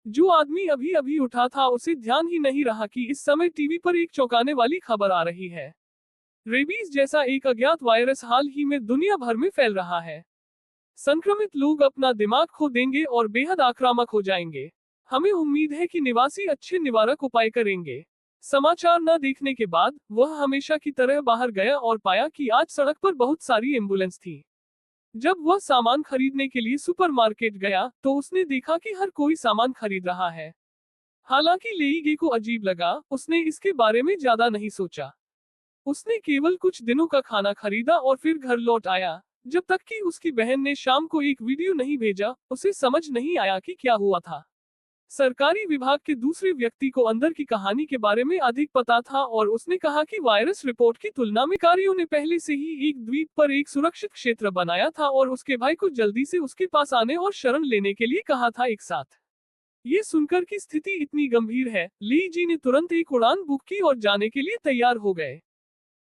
जो आदमी अभी अभी उठा था उसे ध्यान ही नहीं रहा कि इस समय टीवी पर एक चौंकाने वाली खबर आ रही है। रेबीज जैसा एक अज्ञात वायरस हाल ही में दुनिया भर में फैल रहा है। संक्रमित लोग अपना दिमाग खो देंगे और बेहद आक्रामक हो जाएंगे। हमें उम्मीद है कि निवासी अच्छे निवारक उपाय करेंगे। समाचार न देखने के बाद वह हमेशा की तरह बाहर गया और पाया कि आज सड़क पर बहुत सारी एम्बुलेंस थी। जब वह सामान खरीदने के लिए सुपरमार्केट गया तो उसने देखा कि हर कोई सामान खरीद रहा है। हालांकि लेईगे को अजीब लगा, उसने इसके बारे में ज्यादा नहीं सोचा। उसने केवल कुछ दिनों का खाना खरीदा और फिर घर लौट आया। जब तक कि उसकी बहन ने शाम को एक वीडियो नहीं भेजा, उसे समझ नहीं आया कि क्या हुआ था। सरकारी विभाग के दूसरे व्यक्ति को अंदर की कहानी के बारे में अधिक पता था और उसने कहा कि वायरस रिपोर्ट की तुलना में अधिकारियों ने पहले से ही एक द्वीप पर एक सुरक्षित क्षेत्र बनाया था और उसके भाई को जल्दी से उसके पास आने और शरण लेने के लिए कहा था एक साथ। ये सुनकर कि स्थिति इतनी गंभीर है, ली जी ने तुरंत एक उड़ान बुक की और जाने के लिए तैयार हो गए।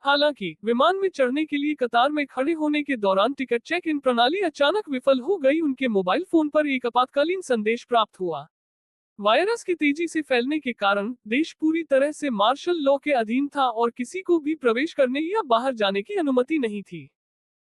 हालांकि विमान में चढ़ने के लिए कतार में खड़े होने के दौरान टिकट चेक इन प्रणाली अचानक विफल हो गई। उनके मोबाइल फोन पर एक आपातकालीन संदेश प्राप्त हुआ। वायरस के तेजी से फैलने के कारण देश पूरी तरह से मार्शल लॉ के अधीन था और किसी को भी प्रवेश करने या बाहर जाने की अनुमति नहीं थी।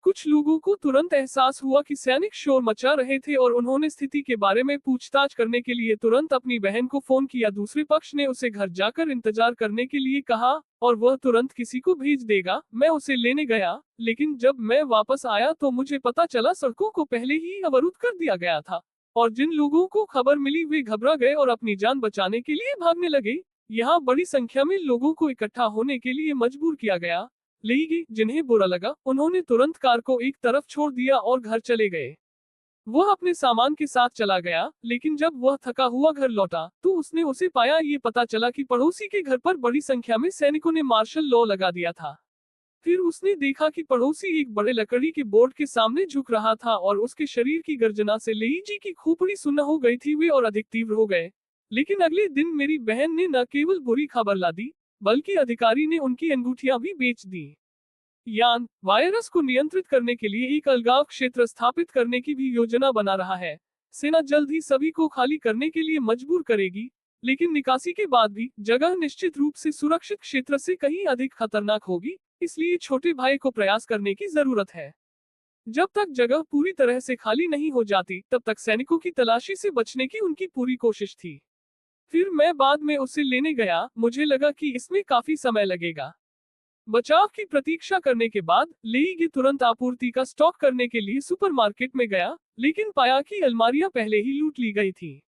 कुछ लोगों को तुरंत एहसास हुआ कि सैनिक शोर मचा रहे थे और उन्होंने स्थिति के बारे में पूछताछ करने के लिए तुरंत अपनी बहन को फोन किया। दूसरे पक्ष ने उसे घर जाकर इंतजार करने के लिए कहा और वह तुरंत किसी को भेज देगा। मैं उसे लेने गया, लेकिन जब मैं वापस आया तो मुझे पता चला सड़कों को पहले ही अवरुद्ध कर दिया गया था और जिन लोगों को खबर मिली वे घबरा गए और अपनी जान बचाने के लिए भागने लगे। यहाँ बड़ी संख्या में लोगों को इकट्ठा होने के लिए मजबूर किया गया। लेगी जिन्हें बुरा लगा, उन्होंने तुरंत कार को एक तरफ छोड़ दिया और घर चले गए। वह अपने सामान के साथ चला गया, लेकिन जब वह थका हुआ घर लौटा तो उसने उसे पाया। ये पता चला कि पड़ोसी के घर पर बड़ी संख्या में सैनिकों ने मार्शल लॉ लगा दिया था। फिर उसने देखा कि पड़ोसी एक बड़े लकड़ी के बोर्ड के सामने झुक रहा था और उसके शरीर की गर्जना से लेईजी की खोपड़ी सुन्न हो गई थी। वे और अधिक तीव्र हो गए। लेकिन अगले दिन मेरी बहन ने न केवल बुरी खबर ला दी, बल्कि अधिकारी ने उनकी अंगूठियां भी बेच दी। यान वायरस को नियंत्रित करने के लिए एक अलगाव क्षेत्र स्थापित करने की भी योजना बना रहा है। सेना जल्द ही सभी को खाली करने के लिए मजबूर करेगी, लेकिन निकासी के बाद भी जगह निश्चित रूप से सुरक्षित क्षेत्र से कहीं अधिक खतरनाक होगी। इसलिए छोटे भाई को प्रयास करने की जरूरत है। जब तक जगह पूरी तरह से खाली नहीं हो जाती, तब तक सैनिकों की तलाशी से बचने की उनकी पूरी कोशिश थी। फिर मैं बाद में उसे लेने गया, मुझे लगा कि इसमें काफी समय लगेगा। बचाव की प्रतीक्षा करने के बाद लेईगे तुरंत आपूर्ति का स्टॉक करने के लिए सुपरमार्केट में गया, लेकिन पाया कि अलमारियां पहले ही लूट ली गई थी।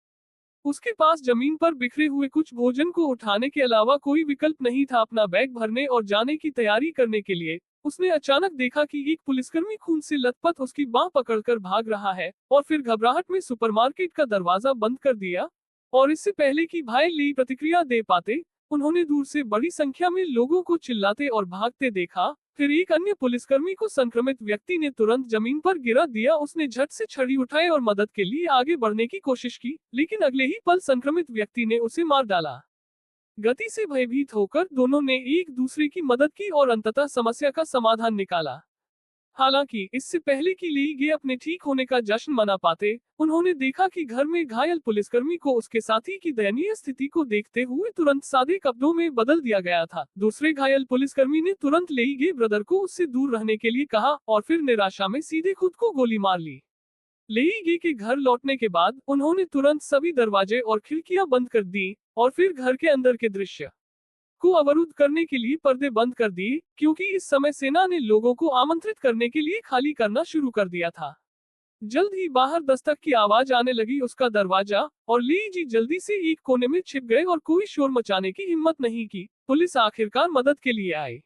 उसके पास जमीन पर बिखरे हुए कुछ भोजन को उठाने के अलावा कोई विकल्प नहीं था। अपना बैग भरने और जाने की तैयारी करने के लिए उसने अचानक देखा कि एक पुलिसकर्मी खून से लथपथ उसकी बांह पकड़कर भाग रहा है और फिर घबराहट में सुपरमार्केट का दरवाजा बंद कर दिया। और इससे पहले कि भाई ली प्रतिक्रिया दे पाते, उन्होंने दूर से बड़ी संख्या में लोगों को चिल्लाते और भागते देखा। फिर एक अन्य पुलिसकर्मी को संक्रमित व्यक्ति ने तुरंत जमीन पर गिरा दिया। उसने झट से छड़ी उठाई और मदद के लिए आगे बढ़ने की कोशिश की, लेकिन अगले ही पल संक्रमित व्यक्ति ने उसे मार डाला। गति से भयभीत होकर दोनों ने एक दूसरे की मदद की और अंततः समस्या का समाधान निकाला। हालांकि इससे पहले कि लेईगे अपने ठीक होने का जश्न मना पाते, उन्होंने देखा कि घर में घायल पुलिसकर्मी को उसके साथी की दयनीय स्थिति को देखते हुए तुरंत सादे कपड़ों में बदल दिया गया था। दूसरे घायल पुलिसकर्मी ने तुरंत लेईगे ब्रदर को उससे दूर रहने के लिए कहा और फिर निराशा में सीधे खुद को गोली मार ली। लेईगे के घर लौटने के बाद उन्होंने तुरंत सभी दरवाजे और खिड़कियां बंद कर दी और फिर घर के अंदर के दृश्य को अवरुद्ध करने के लिए पर्दे बंद कर दिए, क्योंकि इस समय सेना ने लोगों को आमंत्रित करने के लिए खाली करना शुरू कर दिया था। जल्द ही बाहर दस्तक की आवाज आने लगी, उसका दरवाजा, और लीजी जल्दी से एक कोने में छिप गए और कोई शोर मचाने की हिम्मत नहीं की। पुलिस आखिरकार मदद के लिए आई।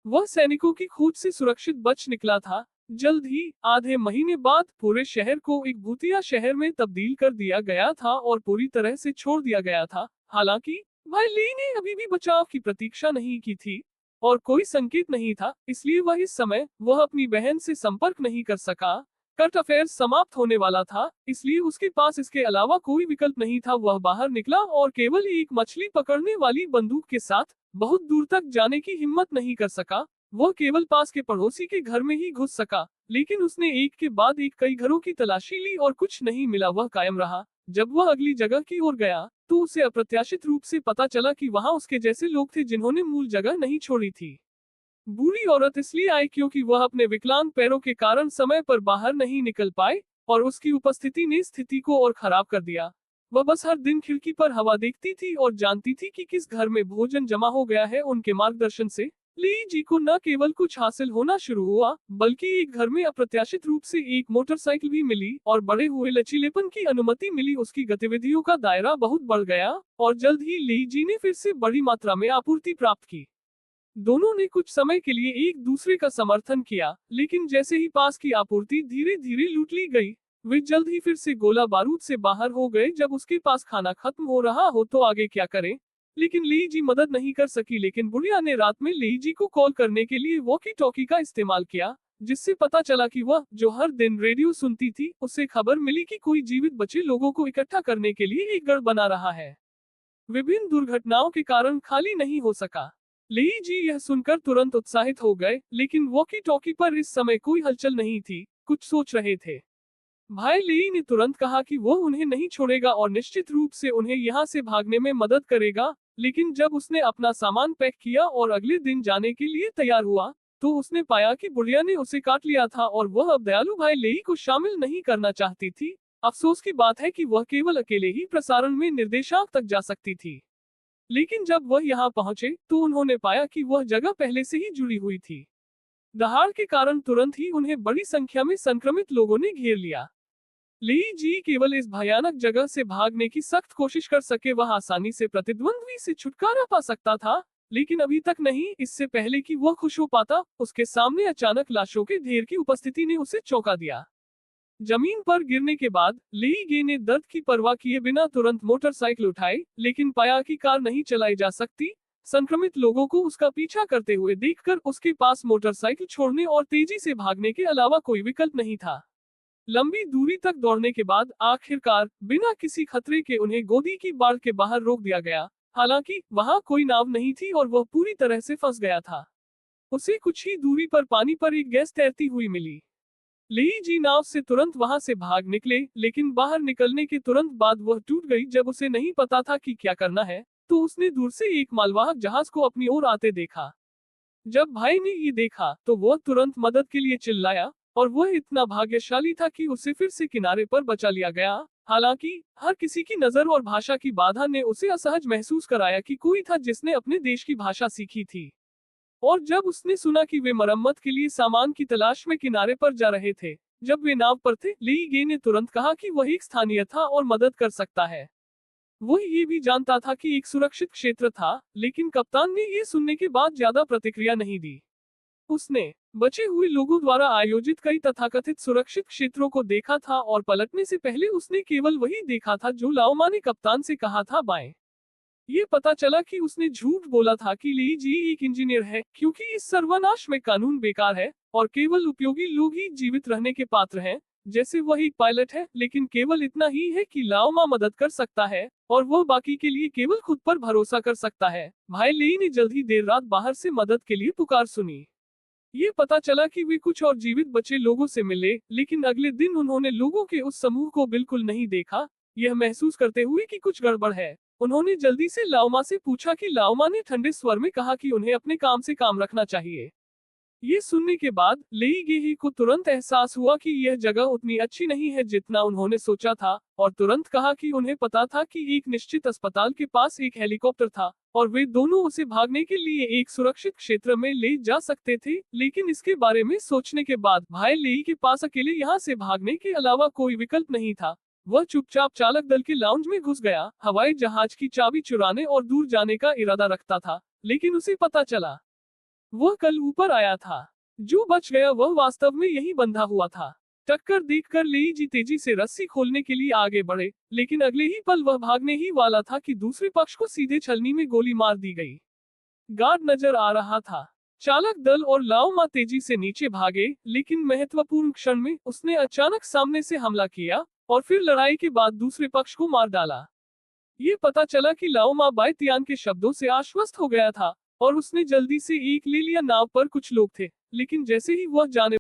वह सैनिकों की खोज से सुरक्षित बच निकला था। जल्द ही आधे महीने बाद पूरे शहर को एक भूतिया शहर में तब्दील कर दिया गया था और पूरी तरह से छोड़ दिया गया था। हालांकि भाई ली ने अभी भी बचाव की प्रतीक्षा नहीं की थी और कोई संकेत नहीं था, इसलिए वह इस समय वह अपनी बहन से संपर्क नहीं कर सका। करंट अफेयर्स समाप्त होने वाला था, इसलिए उसके पास इसके अलावा कोई विकल्प नहीं था। वह बाहर निकला और केवल एक मछली पकड़ने वाली बंदूक के साथ बहुत दूर तक जाने की हिम्मत नहीं कर सका। वह केवल पास के पड़ोसी के घर में ही घुस सका, लेकिन उसने एक के बाद एक कई घरों की तलाशी ली और कुछ नहीं मिला। वह कायम रहा। जब वह अगली जगह की ओर गया तो उसे अप्रत्याशित रूप से पता चला कि वहां उसके जैसे लोग थे जिन्होंने मूल जगह नहीं छोड़ी थी। बूढ़ी औरत इसलिए आई क्योंकि वह अपने विकलांग पैरों के कारण समय पर बाहर नहीं निकल पाए और उसकी उपस्थिति ने स्थिति को और खराब कर दिया। वह बस हर दिन खिड़की पर हवा देखती थी और जानती थी कि किस घर में भोजन जमा हो गया है। उनके मार्गदर्शन से ली जी को न केवल कुछ हासिल होना शुरू हुआ बल्कि एक घर में अप्रत्याशित रूप से एक मोटरसाइकिल भी मिली और बढ़े हुए लचीलेपन की अनुमति मिली। उसकी गतिविधियों का दायरा बहुत बढ़ गया और जल्द ही ली जी ने फिर से बड़ी मात्रा में आपूर्ति प्राप्त की। दोनों ने कुछ समय के लिए एक दूसरे का समर्थन किया, लेकिन जैसे ही पास की आपूर्ति धीरे धीरे लूट ली गई, वे जल्द ही फिर से गोला बारूद से बाहर हो गए। जब उसके पास खाना खत्म हो रहा हो तो आगे क्या करें? लेकिन ली जी मदद नहीं कर सकी। लेकिन बुढ़िया ने रात में ली जी को कॉल करने के लिए वॉकी टॉकी का इस्तेमाल किया, जिससे पता चला कि वह जो हर दिन रेडियो सुनती थी उसे खबर मिली कि कोई जीवित बचे लोगों को इकट्ठा करने के लिए एक गढ़ बना रहा है। विभिन्न दुर्घटनाओं के कारण खाली नहीं हो सका। ली जी यह सुनकर तुरंत उत्साहित हो गए, लेकिन वॉकी टॉकी पर इस समय कोई हलचल नहीं थी, कुछ सोच रहे थे। भाई ली ने तुरंत कहा कि वह उन्हें नहीं छोड़ेगा और निश्चित रूप से उन्हें यहाँ से भागने में मदद करेगा। लेकिन जब उसने अपना सामान पैक किया और अगले दिन जाने के लिए तैयार हुआ, तो उसने पाया कि बुढ़िया ने उसे काट लिया था और वह अब दयालु भाई ली को शामिल नहीं करना चाहती थी। अफसोस की बात है कि वह केवल अकेले ही प्रसारण में निर्देशांक तक जा सकती थी। लेकिन जब वह यहाँ पहुंचे तो उन्होंने पाया कि वह जगह पहले से ही जुड़ी हुई थी। दहाड़ के कारण तुरंत ही उन्हें बड़ी संख्या में संक्रमित लोगों ने घेर लिया। ली जी केवल इस भयानक जगह से भागने की सख्त कोशिश कर सके। वह आसानी से प्रतिद्वंद्वी से छुटकारा पा सकता था, लेकिन अभी तक नहीं। इससे पहले कि वह खुश हो पाता, उसके सामने अचानक लाशों के ढेर की उपस्थिति ने उसे चौंका दिया। जमीन पर गिरने के बाद ली गे ने दर्द की परवाह किए बिना तुरंत मोटरसाइकिल उठाई, लेकिन पाया कि कार नहीं चलाई जा सकती। संक्रमित लोगों को उसका पीछा करते हुए देखकर उसके पास मोटरसाइकिल छोड़ने और तेजी से भागने के अलावा कोई विकल्प नहीं था। लंबी दूरी तक दौड़ने के बाद आखिरकार बिना किसी खतरे के उन्हें गोदी की बाढ़ के बाहर रोक दिया गया। हालांकि वहां कोई नाव नहीं थी और वह पूरी तरह से फंस गया था। उसे कुछ ही दूरी पर पानी पर एक गैस तैरती हुई मिली। ली जी नाव से तुरंत वहां से भाग निकले, लेकिन बाहर निकलने के तुरंत बाद वह टूट गई। जब उसे नहीं पता था कि क्या करना है, तो उसने दूर से एक मालवाहक जहाज को अपनी ओर आते देखा। जब भाई ने ये देखा तो वह तुरंत मदद के लिए चिल्लाया और वह इतना भाग्यशाली था कि उसे फिर से किनारे पर बचा लिया गया। हालांकि हर किसी की नजर और भाषा की बाधा ने उसे असहज महसूस कराया कि कोई था जिसने अपने देश की भाषा सीखी थी। और जब उसने सुना कि वे मरम्मत के लिए सामान की तलाश में किनारे पर जा रहे थे, जब वे नाव पर थे, ली गे ने तुरंत कहा कि वह एक स्थानीय था और मदद कर सकता है। वह ये भी जानता था कि एक सुरक्षित क्षेत्र था, लेकिन कप्तान ने ये सुनने के बाद ज्यादा प्रतिक्रिया नहीं दी। उसने बचे हुए लोगों द्वारा आयोजित कई तथाकथित सुरक्षित क्षेत्रों को देखा था और पलटने से पहले उसने केवल वही देखा था जो लाओमा ने कप्तान से कहा था। बाएं ये पता चला कि उसने झूठ बोला था कि ली जी एक इंजीनियर है, क्योंकि इस सर्वनाश में कानून बेकार है और केवल उपयोगी लोग ही जीवित रहने के पात्र हैं। जैसे वह एक पायलट है, लेकिन केवल इतना ही है कि लाओमा मदद कर सकता है और वह बाकी के लिए केवल खुद पर भरोसा कर सकता है। भाई ली ने जल्द ही देर रात बाहर से मदद के लिए पुकार सुनी। ये पता चला कि वे कुछ और जीवित बचे लोगों से मिले, लेकिन अगले दिन उन्होंने लोगों के उस समूह को बिल्कुल नहीं देखा। यह महसूस करते हुए कि कुछ गड़बड़ है, उन्होंने जल्दी से लाओमा से पूछा कि लाओमा ने ठंडे स्वर में कहा कि उन्हें अपने काम से काम रखना चाहिए। ये सुनने के बाद लेई गेही को तुरंत एहसास हुआ कि यह जगह उतनी अच्छी नहीं है जितना उन्होंने सोचा था, और तुरंत कहा कि उन्हें पता था कि एक निश्चित अस्पताल के पास एक हेलीकॉप्टर था और वे दोनों उसे भागने के लिए एक सुरक्षित क्षेत्र में ले जा सकते थे। लेकिन इसके बारे में सोचने के बाद भाई लेई के पास अकेले यहाँ से भागने के अलावा कोई विकल्प नहीं था। वह चुपचाप चालक दल के लाउंज में घुस गया, हवाई जहाज की चाबी चुराने और दूर जाने का इरादा रखता था। लेकिन उसे पता चला वह कल ऊपर आया था। जो बच गया वह वास्तव में यही बंधा हुआ था। टक्कर देखकर लेई जी तेजी से रस्सी खोलने के लिए आगे बढ़े, लेकिन अगले ही पल वह भागने ही वाला था कि दूसरे पक्ष को सीधे छलनी में गोली मार दी गई। गार्ड नजर आ रहा था। चालक दल और लाओमा तेजी से नीचे भागे, लेकिन महत्वपूर्ण क्षण में उसने अचानक सामने से हमला किया और फिर लड़ाई के बाद दूसरे पक्ष को मार डाला। ये पता चला कि लाओमा बायतियान के शब्दों से आश्वस्त हो गया था और उसने जल्दी से एक ले लिया। नाव पर कुछ लोग थे, लेकिन जैसे ही वह जाने